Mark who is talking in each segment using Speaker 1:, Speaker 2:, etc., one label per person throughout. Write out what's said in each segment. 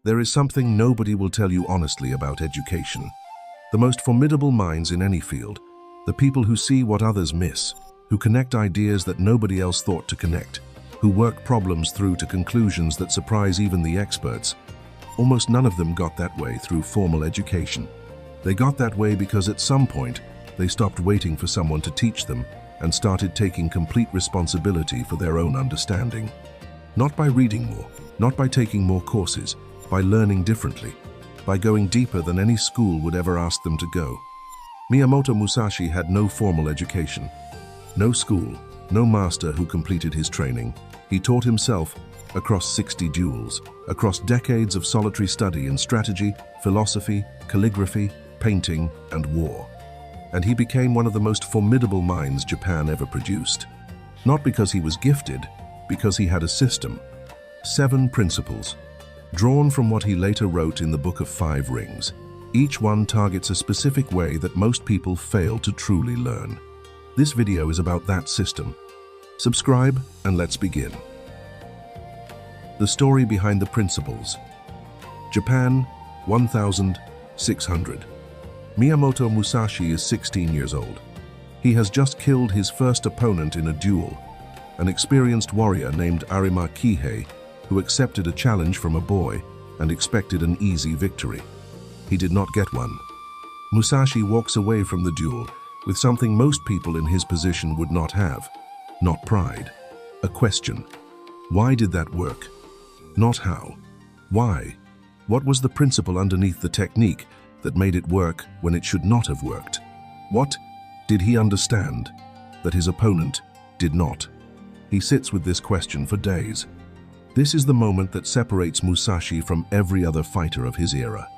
Speaker 1: There is something nobody will tell you honestly about education. The most formidable minds in any field, the people who see what others miss, who connect ideas that nobody else thought to connect, who work problems through to conclusions that surprise even the experts, almost none of them got that way through formal education. They got that way because at some point, they stopped waiting for someone to teach them and started taking complete responsibility for their own understanding. Not by reading more, not by taking more courses, by learning differently, by going deeper than any school would ever ask them to go. Miyamoto Musashi had no formal education, no school, no master who completed his training. He taught himself across 60 duels, across decades of solitary study in strategy, philosophy, calligraphy, painting, and war. And he became one of the most formidable minds Japan ever produced. Not because he was gifted, because he had a system. 7 principles, drawn from what he later wrote in the Book of 5 Rings. Each one targets a specific way that most people fail to truly learn. This video is about that system. Subscribe and let's begin. The story behind the principles. Japan, 1600. Miyamoto Musashi is 16 years old. He has just killed his first opponent in a duel, an experienced warrior named Arima Kihei, who accepted a challenge from a boy and expected an easy victory. He did not get one. Musashi walks away from the duel with something most people in his position would not have. Not pride. A question. Why did that work? Not how. Why? What was the principle underneath the technique that made it work when it should not have worked? What did he understand that his opponent did not? He sits with this question for days. This is the moment that separates Musashi from every other fighter of his era.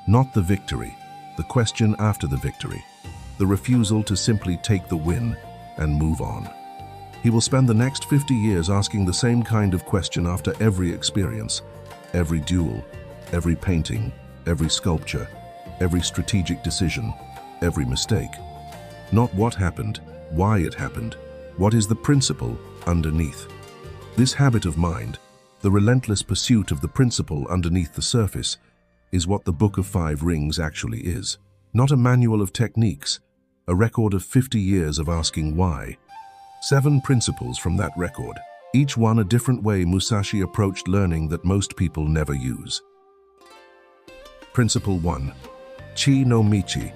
Speaker 1: Not the victory, the question after the victory, the refusal to simply take the win and move on. He will spend the next 50 years asking the same kind of question after every experience, every duel, every painting, every sculpture, every strategic decision, every mistake. Not what happened, why it happened, what is the principle underneath. This habit of mind, the relentless pursuit of the principle underneath the surface, is what the Book of 5 Rings actually is. Not a manual of techniques, a record of 50 years of asking why. 7 principles from that record, each one a different way Musashi approached learning that most people never use. Principle 1. Chi no Michi,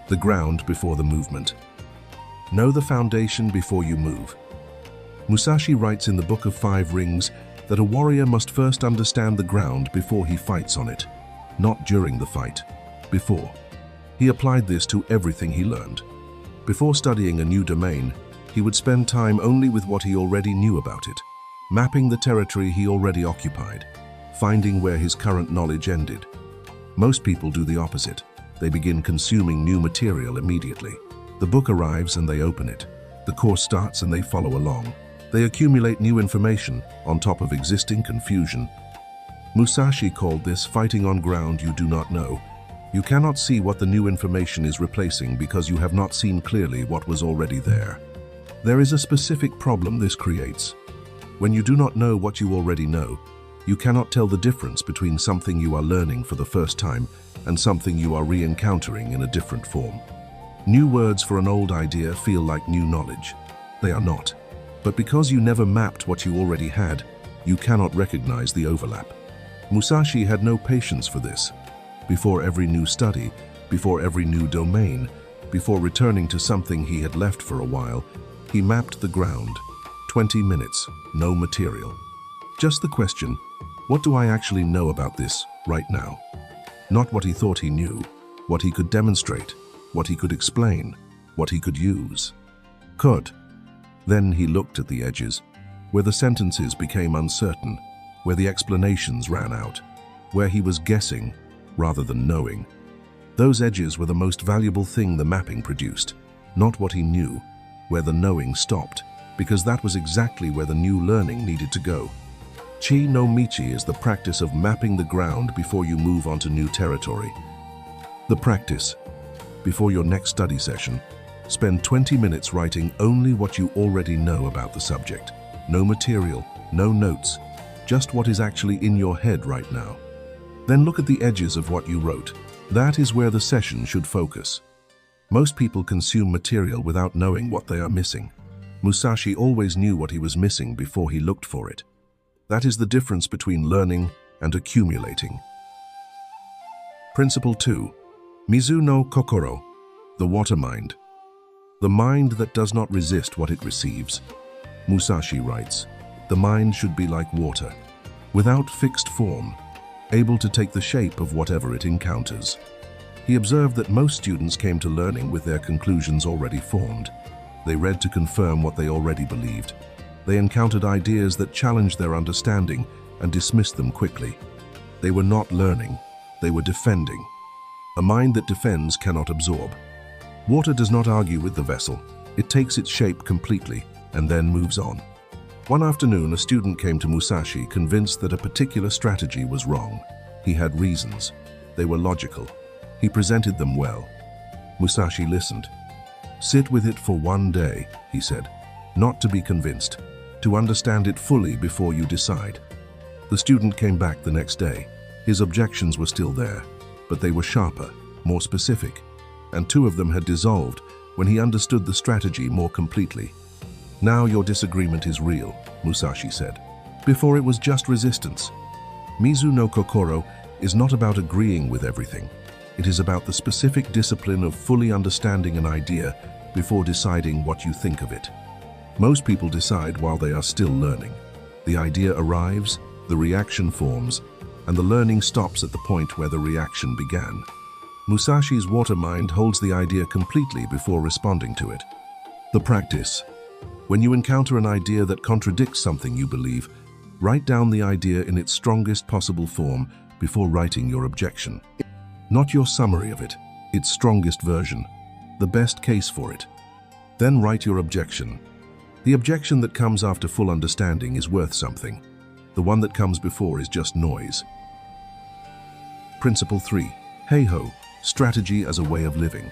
Speaker 1: the ground before the movement. Know the foundation before you move. Musashi writes in the Book of 5 Rings that a warrior must first understand the ground before he fights on it, not during the fight, before. He applied this to everything he learned. Before studying a new domain, he would spend time only with what he already knew about it, mapping the territory he already occupied, finding where his current knowledge ended. Most people do the opposite. They begin consuming new material immediately. The book arrives and they open it. The course starts and they follow along. They accumulate new information on top of existing confusion. Musashi called this fighting on ground you do not know. You cannot see what the new information is replacing because you have not seen clearly what was already there. There is a specific problem this creates. When you do not know what you already know, you cannot tell the difference between something you are learning for the first time and something you are re-encountering in a different form. New words for an old idea feel like new knowledge. They are not. But because you never mapped what you already had, you cannot recognize the overlap. Musashi had no patience for this. Before every new study, before every new domain, before returning to something he had left for a while, he mapped the ground. 20 minutes, no material. Just the question, what do I actually know about this right now? Not what he thought he knew, what he could demonstrate, what he could explain, what he could use. Could. Then he looked at the edges, where the sentences became uncertain, where the explanations ran out, where he was guessing rather than knowing. Those edges were the most valuable thing the mapping produced, not what he knew, where the knowing stopped, because that was exactly where the new learning needed to go. Chi no Michi is the practice of mapping the ground before you move onto new territory. The practice. Before your next study session, spend 20 minutes writing only what you already know about the subject. No material, no notes, just what is actually in your head right now. Then look at the edges of what you wrote. That is where the session should focus. Most people consume material without knowing what they are missing. Musashi always knew what he was missing before he looked for it. That is the difference between learning and accumulating. Principle 2. Mizu no kokoro, the water mind. The mind that does not resist what it receives. Musashi writes, the mind should be like water, without fixed form, able to take the shape of whatever it encounters. He observed that most students came to learning with their conclusions already formed. They read to confirm what they already believed. They encountered ideas that challenged their understanding and dismissed them quickly. They were not learning, they were defending. A mind that defends cannot absorb. Water does not argue with the vessel. It takes its shape completely and then moves on. One afternoon, a student came to Musashi convinced that a particular strategy was wrong. He had reasons. They were logical. He presented them well. Musashi listened. Sit with it for one day, he said, not to be convinced, to understand it fully before you decide. The student came back the next day. His objections were still there, but they were sharper, more specific, and 2 of them had dissolved when he understood the strategy more completely. Now your disagreement is real, Musashi said. Before it was just resistance. Mizu no kokoro is not about agreeing with everything. It is about the specific discipline of fully understanding an idea before deciding what you think of it. Most people decide while they are still learning. The idea arrives, the reaction forms, and the learning stops at the point where the reaction began. Musashi's water mind holds the idea completely before responding to it. The practice. When you encounter an idea that contradicts something you believe, write down the idea in its strongest possible form before writing your objection. Not your summary of it, its strongest version, the best case for it. Then write your objection. The objection that comes after full understanding is worth something. The one that comes before is just noise. Principle 3. Hey-ho, strategy as a way of living.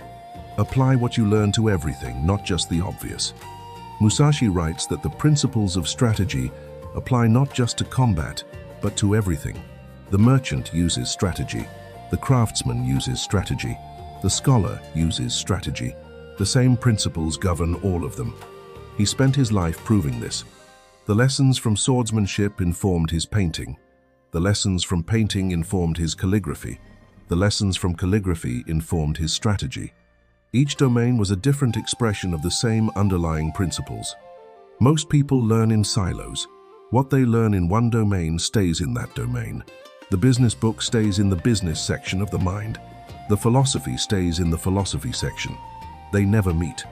Speaker 1: Apply what you learn to everything, not just the obvious. Musashi writes that the principles of strategy apply not just to combat, but to everything. The merchant uses strategy. The craftsman uses strategy. The scholar uses strategy. The same principles govern all of them. He spent his life proving this. The lessons from swordsmanship informed his painting. The lessons from painting informed his calligraphy. The lessons from calligraphy informed his strategy. Each domain was a different expression of the same underlying principles. Most people learn in silos. What they learn in one domain stays in that domain. The business book stays in the business section of the mind. The philosophy stays in the philosophy section. They never meet.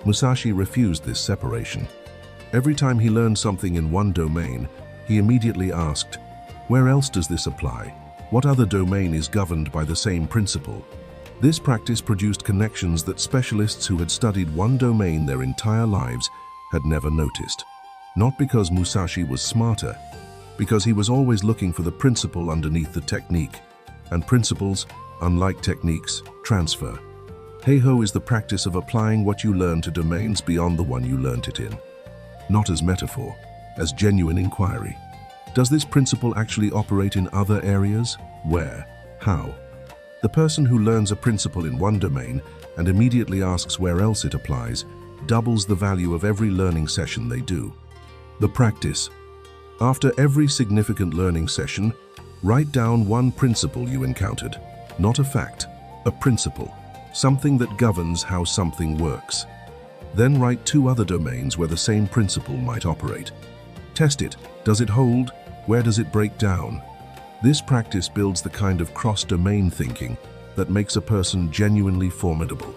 Speaker 1: Musashi refused this separation. Every time he learned something in one domain, he immediately asked, where else does this apply? What other domain is governed by the same principle? This practice produced connections that specialists who had studied one domain their entire lives had never noticed. Not because Musashi was smarter, because he was always looking for the principle underneath the technique, and principles, unlike techniques, transfer. Hey-ho is the practice of applying what you learn to domains beyond the one you learnt it in. Not as metaphor, as genuine inquiry. Does this principle actually operate in other areas? Where? How? The person who learns a principle in one domain and immediately asks where else it applies doubles the value of every learning session they do. The practice. After every significant learning session, write down one principle you encountered. Not a fact, a principle. Something that governs how something works. Then write 2 other domains where the same principle might operate. Test it. Does it hold? Where does it break down? This practice builds the kind of cross-domain thinking that makes a person genuinely formidable.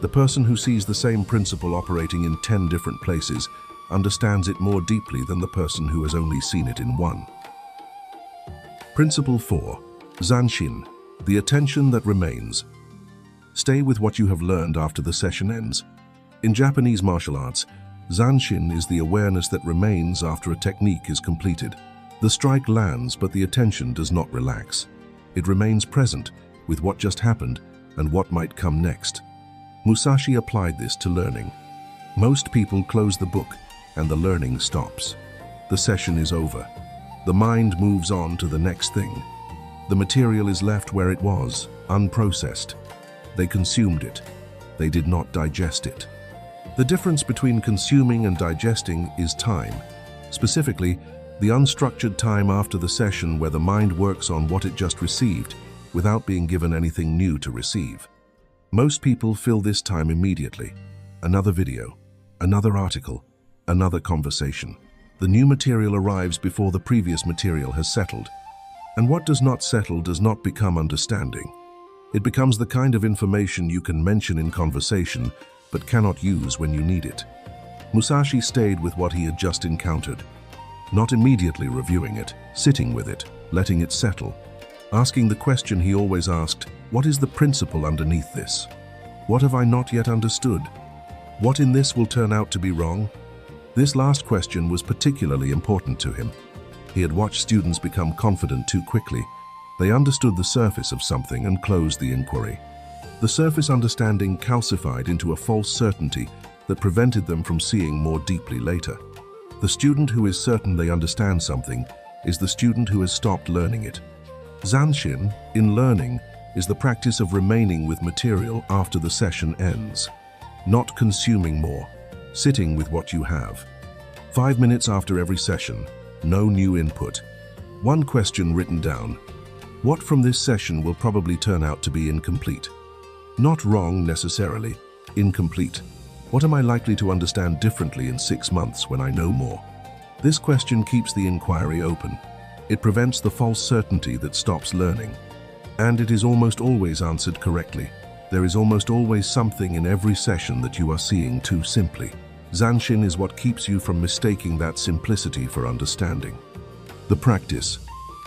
Speaker 1: The person who sees the same principle operating in 10 different places understands it more deeply than the person who has only seen it in one. Principle 4. Zanshin, the attention that remains. Stay with what you have learned after the session ends. In Japanese martial arts, Zanshin is the awareness that remains after a technique is completed. The strike lands, but the attention does not relax. It remains present with what just happened and what might come next. Musashi applied this to learning. Most people close the book and the learning stops. The session is over. The mind moves on to the next thing. The material is left where it was, unprocessed. They consumed it. They did not digest it. The difference between consuming and digesting is time. Specifically, the unstructured time after the session where the mind works on what it just received without being given anything new to receive. Most people fill this time immediately. Another video, another article, another conversation. The new material arrives before the previous material has settled. And what does not settle does not become understanding. It becomes the kind of information you can mention in conversation, but cannot use when you need it. Musashi stayed with what he had just encountered, not immediately reviewing it, sitting with it, letting it settle, asking the question he always asked, what is the principle underneath this? What have I not yet understood? What in this will turn out to be wrong? This last question was particularly important to him. He had watched students become confident too quickly. They understood the surface of something and closed the inquiry. The surface understanding calcified into a false certainty that prevented them from seeing more deeply later. The student who is certain they understand something is the student who has stopped learning it. Zanshin, in learning, is the practice of remaining with material after the session ends. Not consuming more, sitting with what you have. 5 minutes after every session, no new input. One question written down. What from this session will probably turn out to be incomplete? Not wrong necessarily, incomplete. What am I likely to understand differently in 6 months when I know more? This question keeps the inquiry open. It prevents the false certainty that stops learning. And it is almost always answered correctly. There is almost always something in every session that you are seeing too simply. Zanshin is what keeps you from mistaking that simplicity for understanding. The practice.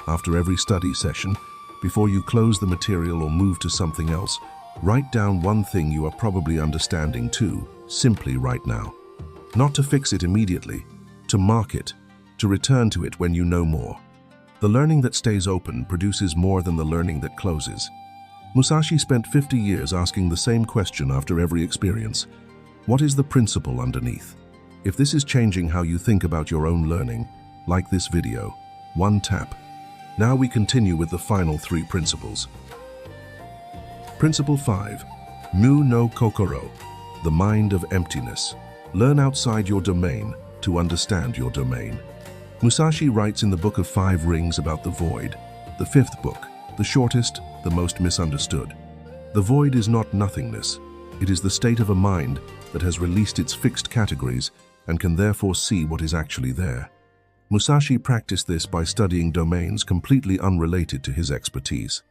Speaker 1: After every study session, before you close the material or move to something else, write down one thing you are probably understanding too, simply right now. Not to fix it immediately, to mark it, to return to it when you know more. The learning that stays open produces more than the learning that closes. Musashi spent 50 years asking the same question after every experience. What is the principle underneath? If this is changing how you think about your own learning, like this video, one tap. Now we continue with the final 3 principles. Principle 5. Mu no kokoro, the mind of emptiness. Learn outside your domain to understand your domain. Musashi writes in the Book of 5 Rings about the void, the 5th book, the shortest, the most misunderstood. The void is not nothingness. It is the state of a mind that has released its fixed categories and can therefore see what is actually there. Musashi practiced this by studying domains completely unrelated to his expertise.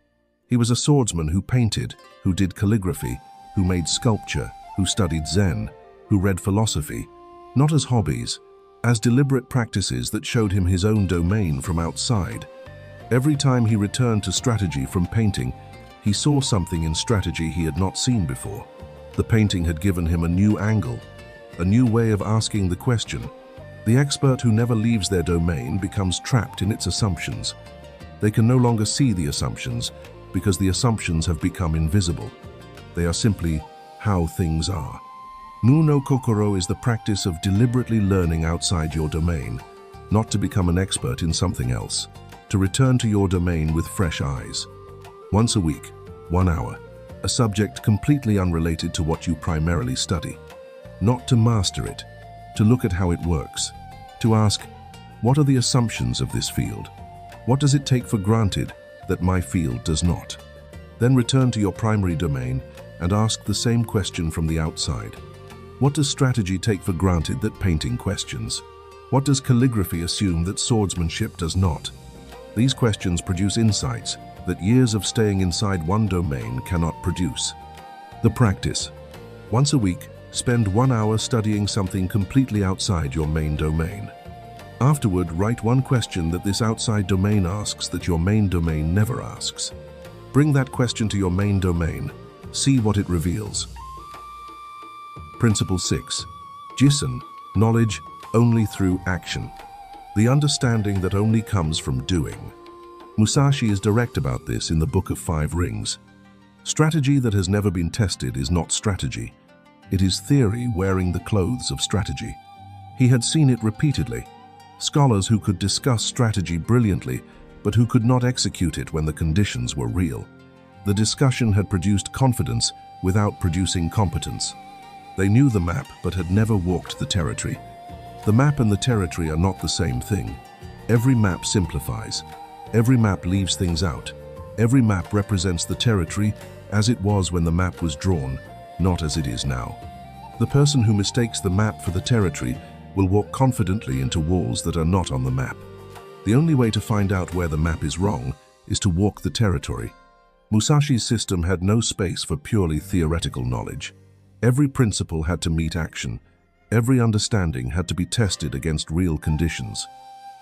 Speaker 1: He was a swordsman who painted, who did calligraphy, who made sculpture, who studied Zen, who read philosophy, not as hobbies, as deliberate practices that showed him his own domain from outside. Every time he returned to strategy from painting, he saw something in strategy he had not seen before. The painting had given him a new angle, a new way of asking the question. The expert who never leaves their domain becomes trapped in its assumptions. They can no longer see the assumptions because the assumptions have become invisible. They are simply how things are. Mu no kokoro is the practice of deliberately learning outside your domain, not to become an expert in something else, to return to your domain with fresh eyes. Once a week, 1 hour, a subject completely unrelated to what you primarily study. Not to master it, to look at how it works, to ask, what are the assumptions of this field? What does it take for granted that my field does not? Then return to your primary domain and ask the same question from the outside. What does strategy take for granted that painting questions? What does calligraphy assume that swordsmanship does not? These questions produce insights that years of staying inside one domain cannot produce. The practice. Once a week, spend 1 hour studying something completely outside your main domain. Afterward, write one question that this outside domain asks that your main domain never asks. Bring that question to your main domain. See what it reveals. Principle 6. Jisen, knowledge only through action. The understanding that only comes from doing. Musashi is direct about this in the Book of 5 Rings. Strategy that has never been tested is not strategy. It is theory wearing the clothes of strategy. He had seen it repeatedly. Scholars who could discuss strategy brilliantly, but who could not execute it when the conditions were real. The discussion had produced confidence without producing competence. They knew the map but had never walked the territory. The map and the territory are not the same thing. Every map simplifies. Every map leaves things out. Every map represents the territory as it was when the map was drawn, not as it is now. The person who mistakes the map for the territory will walk confidently into walls that are not on the map. The only way to find out where the map is wrong is to walk the territory. Musashi's system had no space for purely theoretical knowledge. Every principle had to meet action. Every understanding had to be tested against real conditions.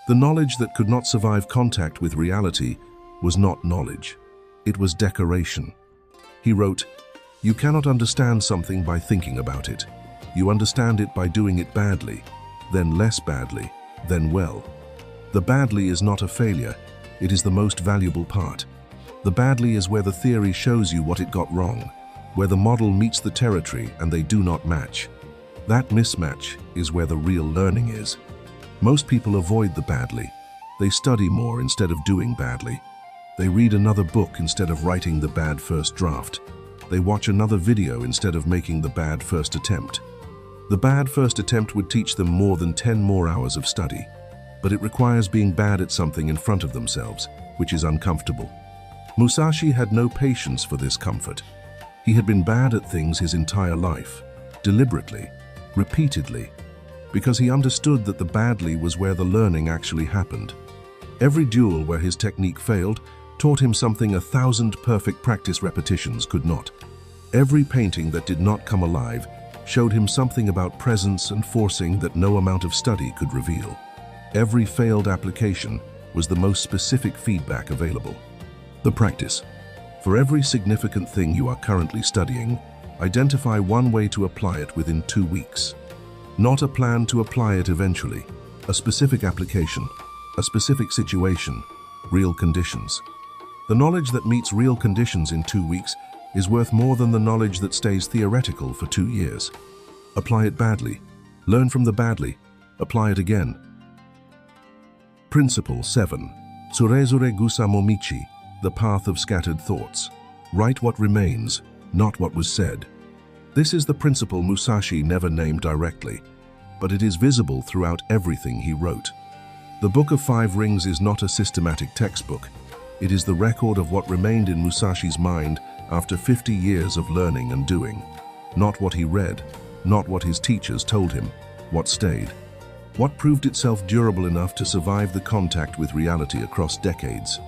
Speaker 1: The knowledge that could not survive contact with reality was not knowledge. It was decoration. He wrote, "You cannot understand something by thinking about it. You understand it by doing it badly, then less badly, then well. The badly is not a failure, it is the most valuable part. The badly is where the theory shows you what it got wrong, where the model meets the territory and they do not match. That mismatch is where the real learning is." Most people avoid the badly. They study more instead of doing badly. They read another book instead of writing the bad first draft. They watch another video instead of making the bad first attempt. The bad first attempt would teach them more than 10 more hours of study, but it requires being bad at something in front of themselves, which is uncomfortable. Musashi had no patience for this comfort. He had been bad at things his entire life, deliberately, repeatedly, because he understood that the badly was where the learning actually happened. Every duel where his technique failed taught him something 1,000 perfect practice repetitions could not. Every painting that did not come alive showed him something about presence and forcing that no amount of study could reveal. Every failed application was the most specific feedback available. The practice. For every significant thing you are currently studying, identify one way to apply it within 2 weeks. Not a plan to apply it eventually, a specific application, a specific situation, real conditions. The knowledge that meets real conditions in 2 weeks is worth more than the knowledge that stays theoretical for 2 years. Apply it badly. Learn from the badly. Apply it again. Principle 7. Surezure gusa momichi, the path of scattered thoughts. Write what remains, not what was said. This is the principle Musashi never named directly, but it is visible throughout everything he wrote. The Book of Five Rings is not a systematic textbook. It is the record of what remained in Musashi's mind after 50 years of learning and doing. Not what he read, not what his teachers told him, what stayed. What proved itself durable enough to survive the contact with reality across decades.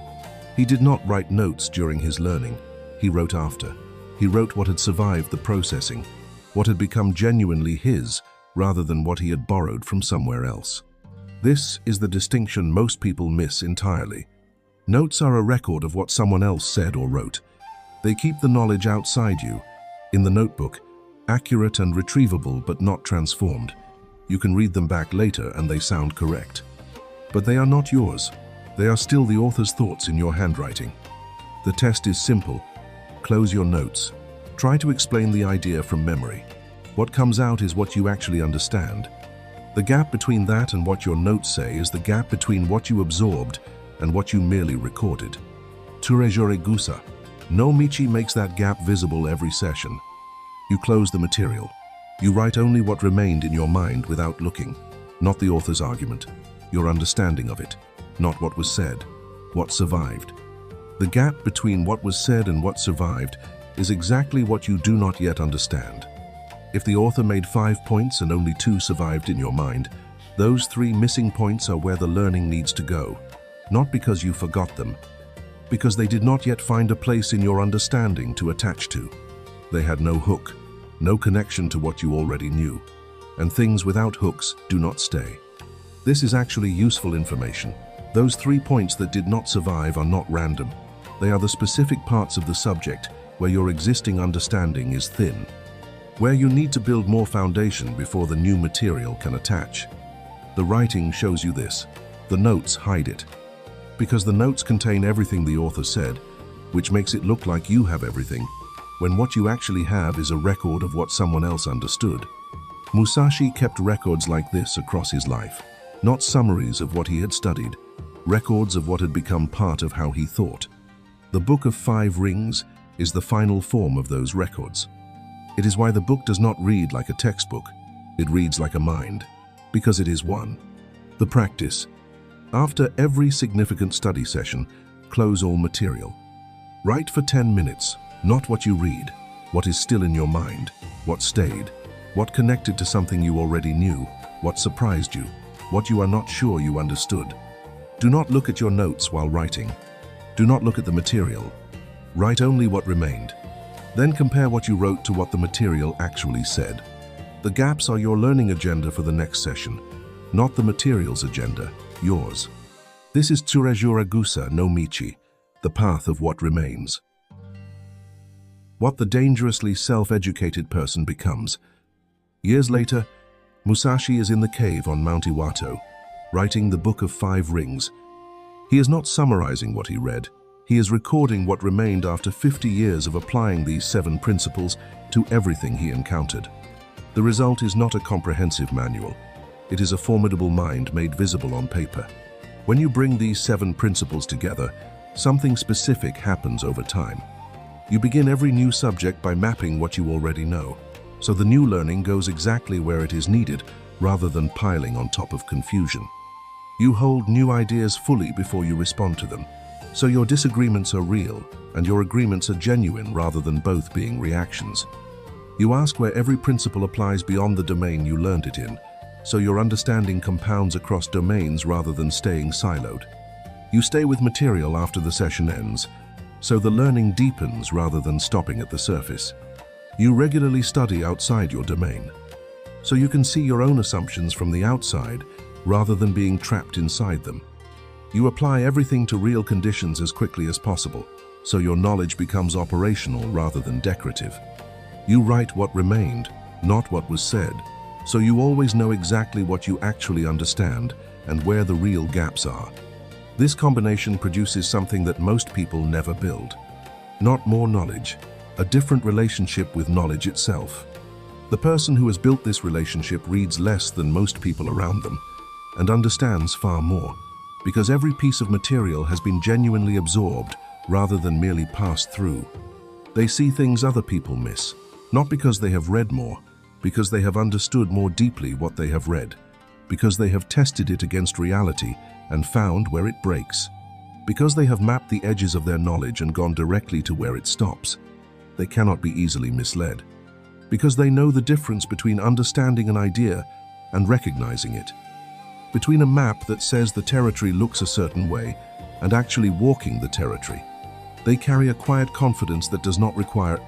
Speaker 1: He did not write notes during his learning. He wrote after. He wrote what had survived the processing, what had become genuinely his, rather than what he had borrowed from somewhere else. This is the distinction most people miss entirely. Notes are a record of what someone else said or wrote. They keep the knowledge outside you, in the notebook, accurate and retrievable but not transformed. You can read them back later and they sound correct. But they are not yours. They are still the author's thoughts in your handwriting. The test is simple. Close your notes. Try to explain the idea from memory. What comes out is what you actually understand. The gap between that and what your notes say is the gap between what you absorbed and what you merely recorded. Turejore gusa. No Michi makes that gap visible every session. You close the material. You write only what remained in your mind without looking, not the author's argument, your understanding of it, not what was said, what survived. The gap between what was said and what survived is exactly what you do not yet understand. If the author made 5 points and only 2 survived in your mind, those 3 missing points are where the learning needs to go. Not because you forgot them, because they did not yet find a place in your understanding to attach to. They had no hook, no connection to what you already knew, and things without hooks do not stay. This is actually useful information. Those 3 points that did not survive are not random. They are the specific parts of the subject where your existing understanding is thin, where you need to build more foundation before the new material can attach. The writing shows you this. The notes hide it. Because the notes contain everything the author said, which makes it look like you have everything, when what you actually have is a record of what someone else understood. Musashi kept records like this across his life, not summaries of what he had studied, records of what had become part of how he thought. The Book of Five Rings is the final form of those records. It is why the book does not read like a textbook. It reads like a mind, because it is one. The practice. After every significant study session, close all material. Write for 10 minutes, not what you read, what is still in your mind, what stayed, what connected to something you already knew, what surprised you, what you are not sure you understood. Do not look at your notes while writing. Do not look at the material. Write only what remained. Then compare what you wrote to what the material actually said. The gaps are your learning agenda for the next session, not the material's agenda, yours. This is Tsurejura Gusa no Michi, the path of what remains. What the dangerously self-educated person becomes. Years later, Musashi is in the cave on Mount Iwato, writing the Book of Five Rings. He is not summarizing what he read. He is recording what remained after 50 years of applying these 7 principles to everything he encountered. The result is not a comprehensive manual. It is a formidable mind made visible on paper. When you bring these 7 principles together, something specific happens over time. You begin every new subject by mapping what you already know, so the new learning goes exactly where it is needed rather than piling on top of confusion. You hold new ideas fully before you respond to them, so your disagreements are real and your agreements are genuine rather than both being reactions. You ask where every principle applies beyond the domain you learned it in, so your understanding compounds across domains rather than staying siloed. You stay with material after the session ends, so the learning deepens rather than stopping at the surface. You regularly study outside your domain, so you can see your own assumptions from the outside rather than being trapped inside them. You apply everything to real conditions as quickly as possible, so your knowledge becomes operational rather than decorative. You write what remained, not what was said, so you always know exactly what you actually understand and where the real gaps are. This combination produces something that most people never build. Not more knowledge, a different relationship with knowledge itself. The person who has built this relationship reads less than most people around them and understands far more, because every piece of material has been genuinely absorbed rather than merely passed through. They see things other people miss, not because they have read more, because they have understood more deeply what they have read, because they have tested it against reality and found where it breaks, because they have mapped the edges of their knowledge and gone directly to where it stops. They cannot be easily misled, because they know the difference between understanding an idea and recognizing it, between a map that says the territory looks a certain way and actually walking the territory. They carry a quiet confidence that does not require